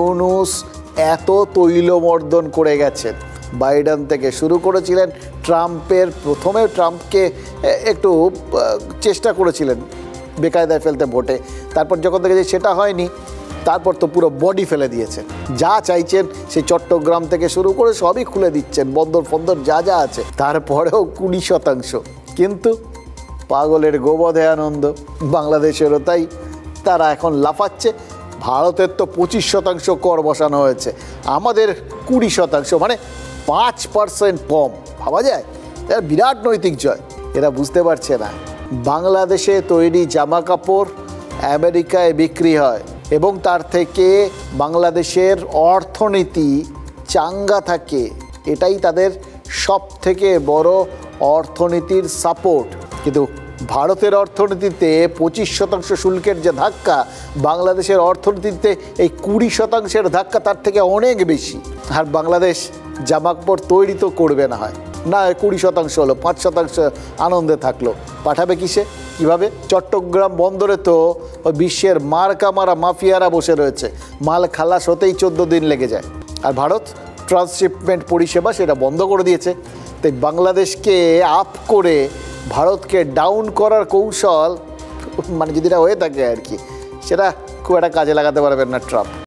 ইউনূস এত তৈলমর্দন করে গেছেন। বাইডেন থেকে শুরু করেছিলেন, প্রথমে ট্রাম্পকে একটু চেষ্টা করেছিলেন বেকায়দায় ফেলতে ভোটে, তারপর যখন দেখেছি সেটা হয়নি, তারপর তো পুরো বডি ফেলে দিয়েছেন। যা চাইছেন সেই চট্টগ্রাম থেকে শুরু করে সবই খুলে দিচ্ছেন, বন্দর ফন্দর যা যা আছে। তারপরেও 20%, কিন্তু পাগলের গোবধে আনন্দ। বাংলাদেশেরও তাই, তারা এখন লাফাচ্ছে। ভারতের তো 25% কর বসানো হয়েছে, আমাদের 20%, মানে 5% কম। ভাবা যায়? এরা বিরাট নৈতিক জয়। এরা বুঝতে পারছে না বাংলাদেশে তৈরি জামা কাপড় আমেরিকায় বিক্রি হয় এবং তার থেকে বাংলাদেশের অর্থনীতি চাঙ্গা থাকে। এটাই তাদের সব থেকে বড় অর্থনীতির সাপোর্ট। কিন্তু ভারতের অর্থনীতিতে 25% শুল্কের যে ধাক্কা, বাংলাদেশের অর্থনীতিতে এই 20%-এর ধাক্কা তার থেকে অনেক বেশি। আর বাংলাদেশ জামা কাপড় তৈরি তো করবে না, হয় না, 20% হলো, 5% আনন্দে থাকলো, পাঠাবে কিসে, কিভাবে? চট্টগ্রাম বন্দরে তো বিশ্বের মার্কা মারা মাফিয়ারা বসে রয়েছে, মাল খালাস হতেই 14 দিন লেগে যায়। আর ভারত ট্রান্সশিপমেন্ট পরিষেবা সেটা বন্ধ করে দিয়েছে। তাই বাংলাদেশকে আপ করে ভারতকে ডাউন করার কৌশল, মানে যদি এটা হয়ে থাকে আর কি, সেটা খুব একটা কাজে লাগাতে পারবেন না ট্রাম্প।